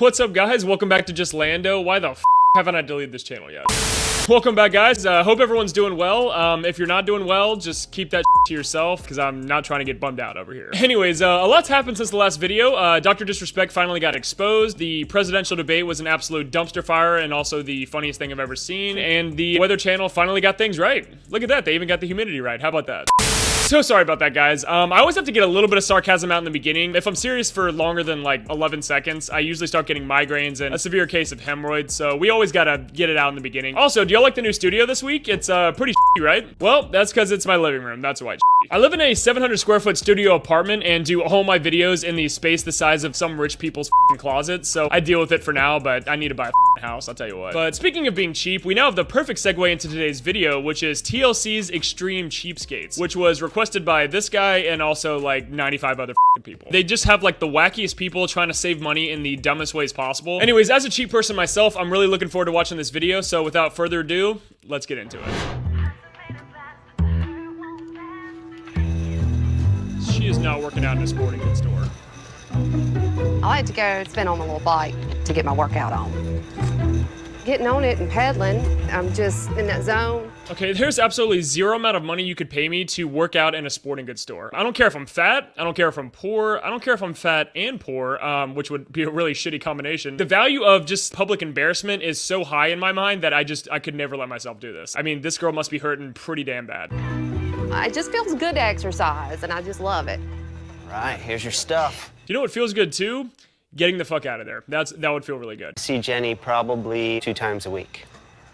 What's up, guys? Welcome back to Just Lando. Why the f haven't I deleted this channel yet? Welcome back, guys. Hope everyone's doing well. If you're not doing well, just keep that to yourself, because I'm not trying to get bummed out over here. Anyways, a lot's happened since the last video. Dr. Disrespect finally got exposed. The presidential debate was an absolute dumpster fire and also the funniest thing I've ever seen. And the Weather Channel finally got things right. Look at that. They even got the humidity right. How about that? So sorry about that, guys. I always have to get a little bit of sarcasm out in the beginning. If I'm serious for longer than like 11 seconds, I usually start getting migraines and a severe case of hemorrhoids, so we always gotta get it out in the beginning. Also, do y'all like the new studio this week? It's pretty right? Well, that's because it's my living room. That's why it's I live in a 700 square foot studio apartment and do all my videos in the space the size of some rich people's closet, so I deal with it for now, but I need to buy a house, I'll tell you what. But speaking of being cheap, we now have the perfect segue into today's video, which is TLC's Extreme Cheapskates, which was requested by this guy and also like 95 other people. They just have like the wackiest people trying to save money in the dumbest ways possible. Anyways, as a cheap person myself, I'm really looking forward to watching this video, so without further ado, let's get into it. She is now working out in a sporting goods store. I like to go spin on a little bike to get my workout on. Getting on it and pedaling, I'm just in that zone. Okay, there's absolutely zero amount of money you could pay me to work out in a sporting goods store. I don't care if I'm fat, I don't care if I'm poor, I don't care if I'm fat and poor, which would be a really shitty combination. The value of just public embarrassment is so high in my mind that I could never let myself do this. I mean, this girl must be hurting pretty damn bad. It just feels good to exercise, and I just love it. All right, here's your stuff. You know what feels good too? Getting the fuck out of there. That would feel really good. See Jenny probably 2 times a week.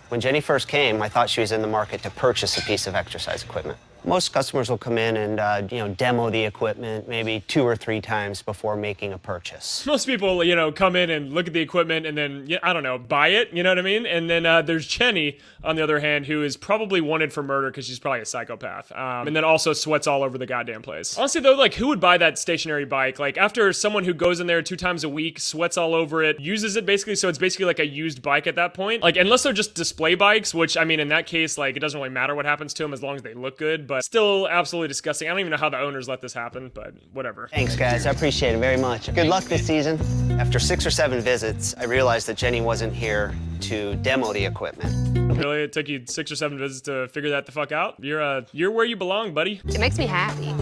When Jenny first came, I thought she was in the market to purchase a piece of exercise equipment. Most customers will come in and, demo the equipment maybe 2 or 3 times before making a purchase. Most people, come in and look at the equipment and then, I don't know, buy it, you know what I mean? And then there's Jenny, on the other hand, who is probably wanted for murder because she's probably a psychopath. And then also sweats all over the goddamn place. Honestly, though, like, who would buy that stationary bike? Like, after someone who goes in there 2 times a week, sweats all over it, uses it basically, so it's basically like a used bike at that point. Like, unless they're just display bikes, which, I mean, in that case, like, it doesn't really matter what happens to them as long as they look good, but still absolutely disgusting. I don't even know how the owners let this happen, but whatever. Thanks, guys. I appreciate it very much. Good luck this season. After 6 or 7 visits, I realized that Jenny wasn't here to demo the equipment. Really? It took you 6 or 7 visits to figure that the fuck out? You're where you belong, buddy. It makes me happy.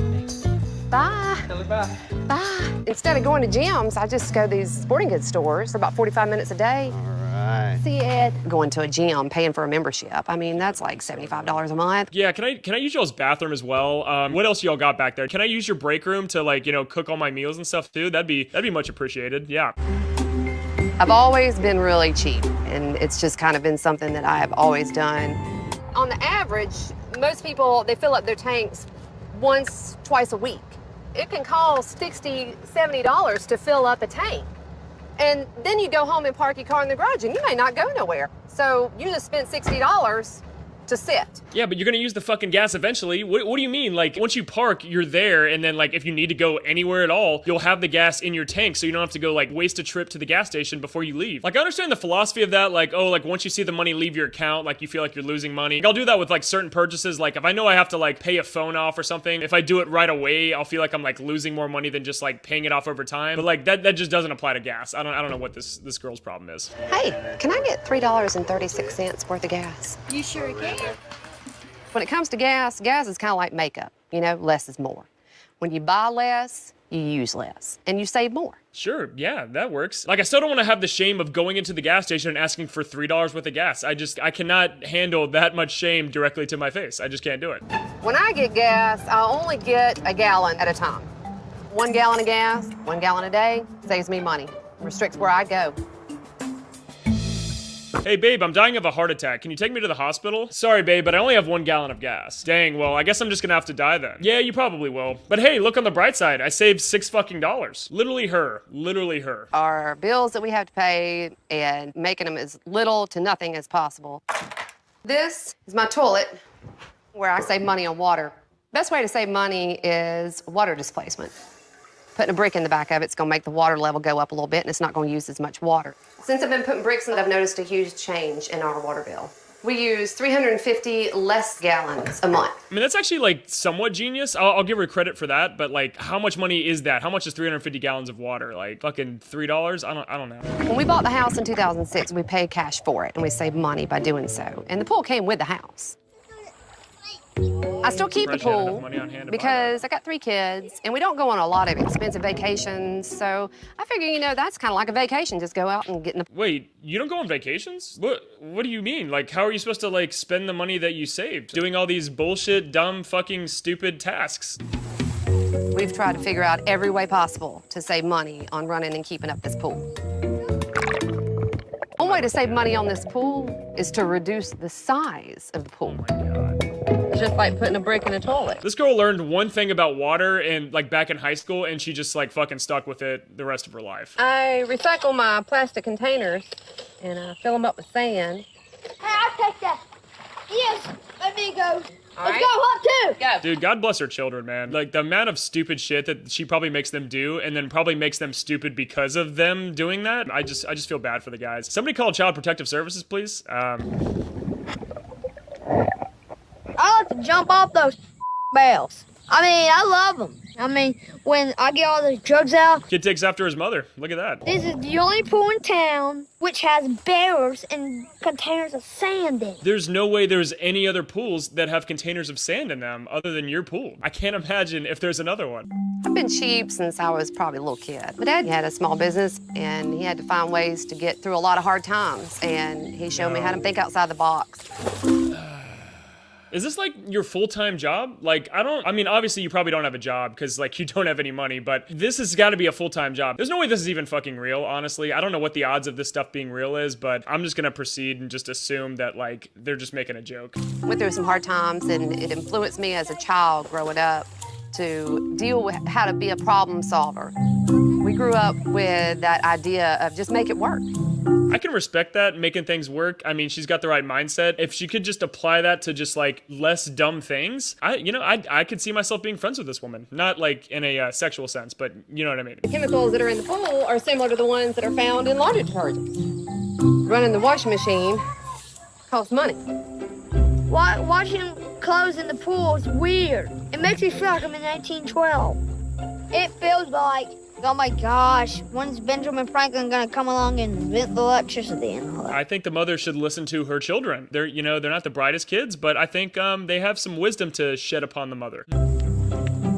Bye. Bye. Bye. Instead of going to gyms, I just go to these sporting goods stores for about 45 minutes a day. All right. See, Ed, going to a gym, paying for a membership. I mean, that's like $75 a month. Yeah, can I use y'all's bathroom as well? What else y'all got back there? Can I use your break room to like, cook all my meals and stuff too? That'd be much appreciated. Yeah. I've always been really cheap, and it's just kind of been something that I have always done. On the average, most people, they fill up their tanks once, twice a week. It can cost $60, $70 to fill up a tank. And then you go home and park your car in the garage, and you may not go nowhere. So you just spent $60 to sit. Yeah, but you're gonna use the fucking gas eventually. What do you mean? Like, once you park, you're there, and then, like, if you need to go anywhere at all, you'll have the gas in your tank, so you don't have to go, like, waste a trip to the gas station before you leave. Like, I understand the philosophy of that, like, oh, like, once you see the money leave your account, like, you feel like you're losing money. Like, I'll do that with, like, certain purchases. Like, if I know I have to, like, pay a phone off or something, if I do it right away, I'll feel like I'm, like, losing more money than just, like, paying it off over time. But, like, that just doesn't apply to gas. I don't know what this girl's problem is. Hey, can I get $3.36 worth of gas? You sure can. When it comes to gas is kind of like makeup. Less is more. When you buy less, you use less, and you save more. Sure, yeah, that works. Like, I still don't want to have the shame of going into the gas station and asking for $3 worth of gas. I cannot handle that much shame directly to my face. I just can't do it. When I get gas, I only get a gallon at a time. 1 gallon of gas, 1 gallon a day, saves me money. Restricts where I go. Hey, babe, I'm dying of a heart attack. Can you take me to the hospital? Sorry, babe, but I only have 1 gallon of gas. Dang, well, I guess I'm just gonna have to die then. Yeah, you probably will. But hey, look on the bright side. I saved $6 fucking. Literally her. Our bills that we have to pay and making them as little to nothing as possible. This is my toilet where I save money on water. Best way to save money is water displacement. Putting a brick in the back of it's gonna make the water level go up a little bit, and it's not gonna use as much water. Since I've been putting bricks in, I've noticed a huge change in our water bill. We use 350 less gallons a month. I mean, that's actually like somewhat genius. I'll give her credit for that, but like, how much money is that? How much is 350 gallons of water? Like fucking $3? I don't know. When we bought the house in 2006, we paid cash for it, and we saved money by doing so. And the pool came with the house. I still keep the pool because I got 3 kids, and we don't go on a lot of expensive vacations, so I figure, you know, that's kind of like a vacation. Just go out and get in the... Wait, you don't go on vacations? What do you mean? Like, how are you supposed to, like, spend the money that you saved? Doing all these bullshit, dumb, fucking, stupid tasks. We've tried to figure out every way possible to save money on running and keeping up this pool. One way to save money on this pool is to reduce the size of the pool. Oh my God. It's just like putting a brick in a toilet. This girl learned one thing about water and like back in high school, and she just like fucking stuck with it the rest of her life. I recycle my plastic containers and I fill them up with sand. Hey, I'll take that. Yes, let me go. All Let's right. go up too. Go. Dude, God bless her children, man. Like, the amount of stupid shit that she probably makes them do, and then probably makes them stupid because of them doing that. I just feel bad for the guys. Somebody call Child Protective Services, please. I like to jump off those bales. I mean, I love them. I mean, when I get all those drugs out. Kid takes after his mother. Look at that. This is the only pool in town which has barrels and containers of sand in. There's no way there's any other pools that have containers of sand in them other than your pool. I can't imagine if there's another one. I've been cheap since I was probably a little kid. My dad had a small business, and he had to find ways to get through a lot of hard times, and he showed me how to think outside the box. Is this like your full-time job? Like, I mean, obviously you probably don't have a job because like you don't have any money, but this has got to be a full-time job. There's no way this is even fucking real, honestly. I don't know what the odds of this stuff being real is, but I'm just gonna proceed and just assume that like they're just making a joke. Went through some hard times, and it influenced me as a child growing up to deal with how to be a problem solver. We grew up with that idea of just make it work. I can respect that, making things work. I mean, she's got the right mindset. If she could just apply that to just like less dumb things, I could see myself being friends with this woman. Not like in a sexual sense, but you know what I mean. The chemicals that are in the pool are similar to the ones that are found in laundry detergents. Running the washing machine costs money. Washing clothes in the pool is weird. It makes me feel like I'm in 1912. It feels like, oh my gosh, when's Benjamin Franklin gonna come along and invent the electricity and all that? I think the mother should listen to her children. They're not the brightest kids, but I think they have some wisdom to shed upon the mother.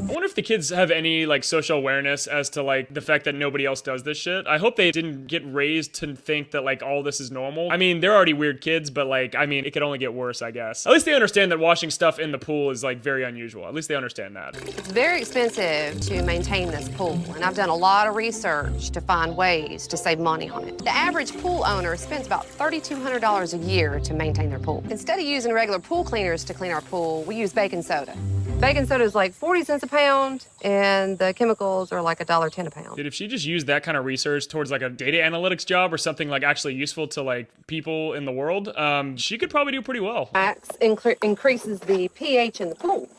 I wonder if the kids have any like social awareness as to like the fact that nobody else does this shit. I hope they didn't get raised to think that like all this is normal. I mean, they're already weird kids, but like, I mean, it could only get worse, I guess. At least they understand that washing stuff in the pool is like very unusual. At least they understand that. It's very expensive to maintain this pool, and I've done a lot of research to find ways to save money on it. The average pool owner spends about $3,200 a year to maintain their pool. Instead of using regular pool cleaners to clean our pool, we use baking soda. Baking soda is like 40 cents a pound, and the chemicals are like $1.10 a pound. Dude, if she just used that kind of research towards like a data analytics job or something like actually useful to like people in the world, she could probably do pretty well. Max increases the pH in the pool.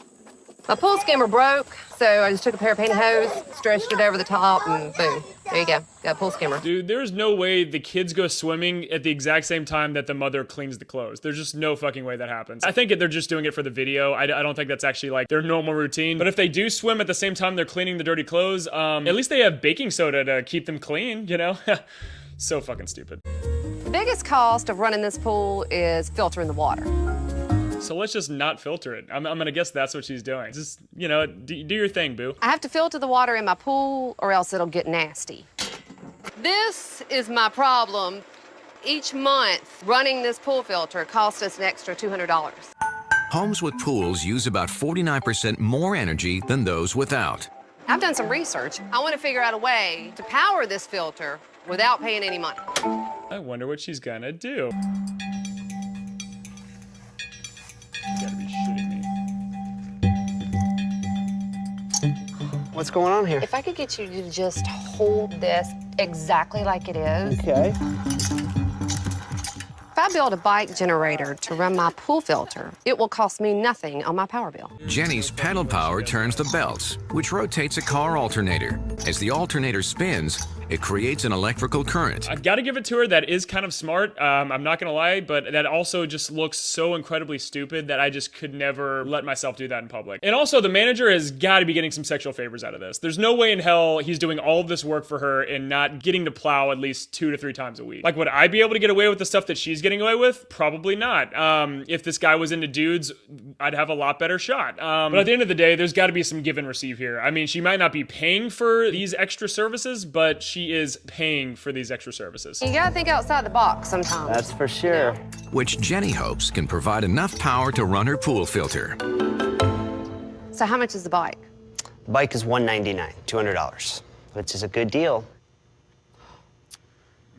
My pool skimmer broke, so I just took a pair of pantyhose, stretched it over the top, and boom, there you go. Got a pool skimmer. Dude, there's no way the kids go swimming at the exact same time that the mother cleans the clothes. There's just no fucking way that happens. I think they're just doing it for the video. I don't think that's actually like their normal routine. But if they do swim at the same time they're cleaning the dirty clothes, at least they have baking soda to keep them clean, you know? So fucking stupid. The biggest cost of running this pool is filtering the water. So let's just not filter it. I'm gonna guess that's what she's doing. Just, you know, do your thing, boo. I have to filter the water in my pool or else it'll get nasty. This is my problem. Each month, running this pool filter costs us an extra $200. Homes with pools use about 49% more energy than those without. I've done some research. I want to figure out a way to power this filter without paying any money. I wonder what she's gonna do. You gotta be shitting me. What's going on here? If I could get you to just hold this exactly like it is. Okay. If I build a bike generator to run my pool filter, it will cost me nothing on my power bill. Jenny's pedal power turns the belts, which rotates a car alternator. As the alternator spins, It creates an electrical current. I've got to give it to her. That is kind of smart. I'm not gonna lie, but that also just looks so incredibly stupid that I just could never let myself do that in public. And also, the manager has got to be getting some sexual favors out of this. There's no way in hell he's doing all of this work for her and not getting to plow at least 2 to 3 times a week. Like, would I be able to get away with the stuff that she's getting away with? Probably not. If this guy was into dudes, I'd have a lot better shot. But at the end of the day, there's got to be some give and receive here. I mean, she might not be paying for these extra services, but she is paying for these extra services. You gotta think outside the box sometimes. That's for sure. Which Jenny hopes can provide enough power to run her pool filter. So how much is the bike? The bike is $199, $200, which is a good deal.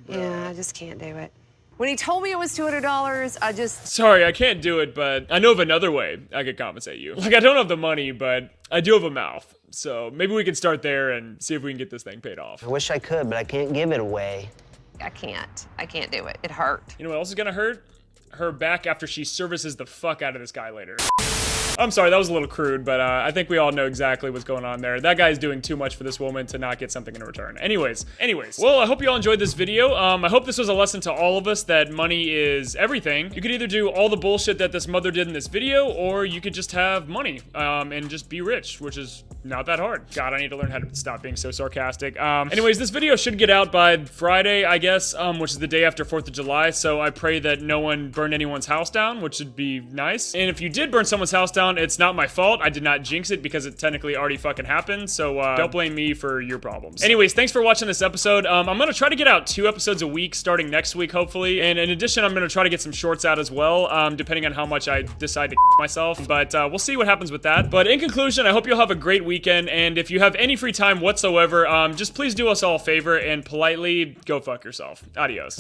Yeah, I just can't do it. When he told me it was $200, I just... Sorry, I can't do it, but I know of another way I could compensate you. Like, I don't have the money, but I do have a mouth. So maybe we can start there and see if we can get this thing paid off. I wish I could, but I can't give it away. I can't do it. It hurt. You know what else is gonna hurt? Her back after she services the fuck out of this guy later. I'm sorry, that was a little crude, but I think we all know exactly what's going on there. That guy's doing too much for this woman to not get something in return. Anyways. Well, I hope you all enjoyed this video. I hope this was a lesson to all of us that money is everything. You could either do all the bullshit that this mother did in this video, or you could just have money and just be rich, which is not that hard. God, I need to learn how to stop being so sarcastic. Anyways, this video should get out by Friday, I guess, which is the day after 4th of July, so I pray that no one burned anyone's house down, which would be nice. And if you did burn someone's house down, it's not my fault. I did not jinx it because it technically already fucking happened, so don't blame me for your problems. Anyways, thanks for watching this episode. I'm gonna try to get out 2 episodes a week starting next week, hopefully, and in addition, I'm gonna try to get some shorts out as well, depending on how much I decide to myself, but we'll see what happens with that. But in conclusion, I hope you'll have a great weekend, and if you have any free time whatsoever, just please do us all a favor and politely go fuck yourself. Adios.